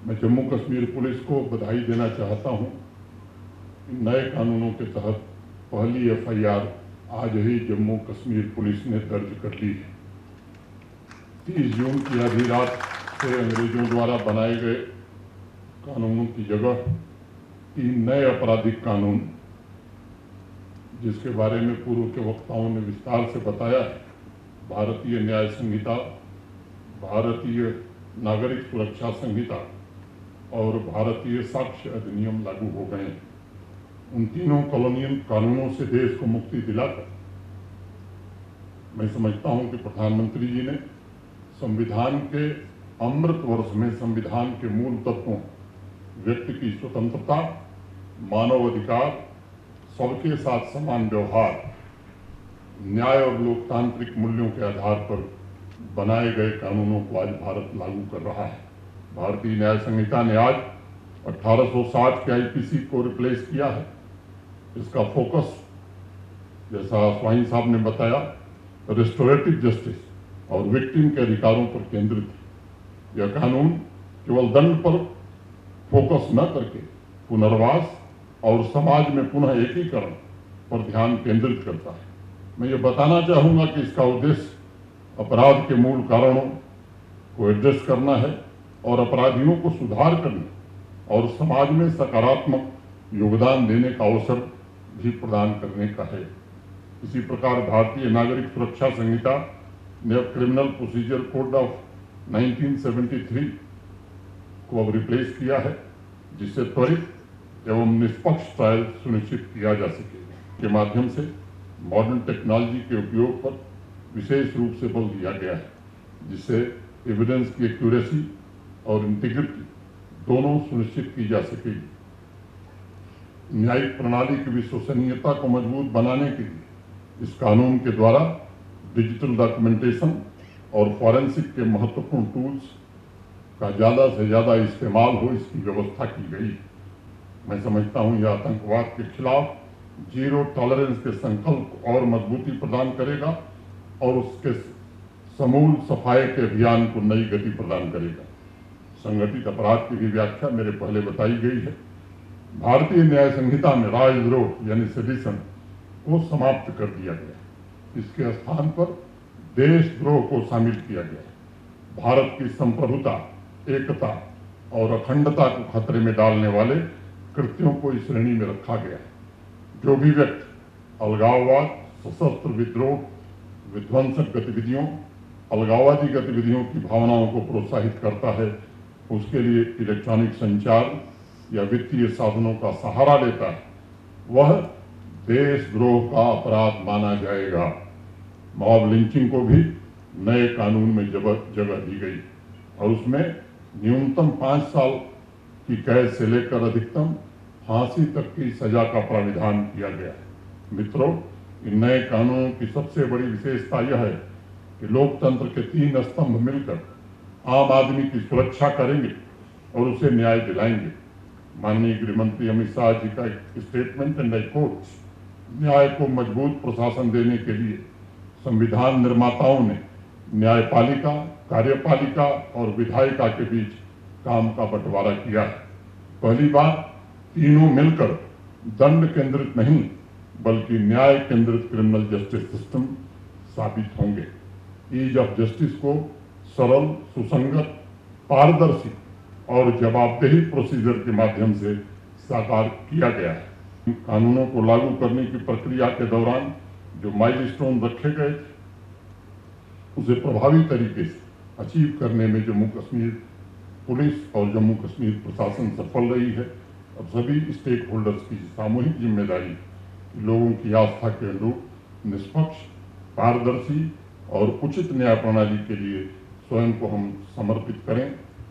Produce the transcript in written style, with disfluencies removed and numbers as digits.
मैं जम्मू कश्मीर पुलिस को बधाई देना चाहता हूं। नए कानूनों के तहत पहली एफआईआर आज ही जम्मू कश्मीर पुलिस ने दर्ज कर ली है। 30 जून की आधी रात से अंग्रेजों द्वारा बनाए गए कानूनों की जगह 3 नए आपराधिक कानून, जिसके बारे में पूर्व के वक्ताओं ने विस्तार से बताया है, भारतीय न्याय संहिता, भारतीय नागरिक सुरक्षा संहिता और भारतीय साक्ष्य अधिनियम लागू हो गए हैं। उन तीनों कॉलोनियल कानूनों से देश को मुक्ति दिलाकर मैं समझता हूं कि प्रधानमंत्री जी ने संविधान के अमृत वर्ष में संविधान के मूल तत्वों, व्यक्ति की स्वतंत्रता, मानव अधिकार, सबके साथ समान व्यवहार, न्याय और लोकतांत्रिक मूल्यों के आधार पर बनाए गए कानूनों को आज भारत लागू कर रहा है। भारतीय न्याय संहिता ने आज 1860 के आईपीसी को रिप्लेस किया है। इसका फोकस, जैसा स्वाइन साहब ने बताया, रिस्टोरेटिव जस्टिस और विक्टिम के अधिकारों पर केंद्रित है। यह कानून केवल दंड पर फोकस न करके पुनर्वास और समाज में पुनः एकीकरण पर ध्यान केंद्रित करता है। मैं ये बताना चाहूंगा कि इसका उद्देश्य अपराध के मूल कारणों को एड्रेस करना है और अपराधियों को सुधार करने और समाज में सकारात्मक योगदान देने का अवसर भी प्रदान करने का है। इसी प्रकार भारतीय नागरिक सुरक्षा संहिता ने क्रिमिनल प्रोसीजर कोड ऑफ 1973 को अब रिप्लेस किया है, जिससे त्वरित एवं निष्पक्ष ट्रायल सुनिश्चित किया जा सके। के माध्यम से मॉडर्न टेक्नोलॉजी के उपयोग पर विशेष रूप से बल दिया गया है, जिससे एविडेंस की एक्यूरेसी और इंटीग्रिटी दोनों सुनिश्चित की जा सकेगी। न्यायिक प्रणाली की विश्वसनीयता को मजबूत बनाने के लिए इस कानून के द्वारा डिजिटल डॉक्यूमेंटेशन और फॉरेंसिक के महत्वपूर्ण टूल्स का ज़्यादा से ज़्यादा इस्तेमाल हो, इसकी व्यवस्था की गई। मैं समझता हूँ यह आतंकवाद के खिलाफ जीरो टॉलरेंस के संकल्प को और मजबूती प्रदान करेगा और उसके समूल सफाई के अभियान को नई गति प्रदान करेगा। संगठित अपराध की भी व्याख्या मेरे पहले बताई गई है। भारतीय न्याय संहिता में राजद्रोह यानी सेडिशन को समाप्त कर दिया गया। इसके स्थान पर देशद्रोह को शामिल किया गया। भारत की संप्रभुता, एकता और अखंडता को खतरे में डालने वाले कृत्यों को इस श्रेणी में रखा गया है। जो भी व्यक्ति अलगाववाद, सशस्त्र विद्रोह, विध्वंसक गतिविधियों, अलगाववादी गतिविधियों की भावनाओं को प्रोत्साहित करता है, उसके लिए इलेक्ट्रॉनिक संचार या वित्तीय साधनों का सहारा लेता है, वह देशद्रोह का अपराध माना जाएगा। मॉब लिंचिंग को भी नए कानून में जगह दी गई और उसमें न्यूनतम 5 साल की कैद से लेकर अधिकतम फांसी तक की सजा का प्राविधान किया गया है। मित्रों, इन नए कानूनों की सबसे बड़ी विशेषता यह है कि लोकतंत्र के 3 स्तंभ मिलकर आम आदमी की सुरक्षा करेंगे और उसे न्याय दिलाएंगे। माननीय गृहमंत्री अमित शाह जी का एक स्टेटमेंट एंड आई कोट, न्याय को मजबूत प्रशासन देने के लिए संविधान निर्माताओं ने न्यायपालिका, कार्यपालिका और विधायिका के बीच काम का बंटवारा किया है। पहली बार तीनों मिलकर दंड केंद्रित नहीं बल्कि न्याय केंद्रित क्रिमिनल जस्टिस सिस्टम साबित होंगे। ईज ऑफ जस्टिस को सरल, सुसंगत, पारदर्शी और जवाबदेही प्रोसीजर के माध्यम से साकार किया गया है। कानूनों को लागू करने की प्रक्रिया के दौरान जो माइलस्टोन रखे गए थे, उसे प्रभावी तरीके से अचीव करने में जम्मू कश्मीर पुलिस और जम्मू कश्मीर प्रशासन सफल रही है। अब सभी स्टेक होल्डर्स की सामूहिक जिम्मेदारी लोगों की आस्था के अनुरूप निष्पक्ष, पारदर्शी और उचित न्याय प्रणाली के लिए स्वयं को हम समर्पित करें।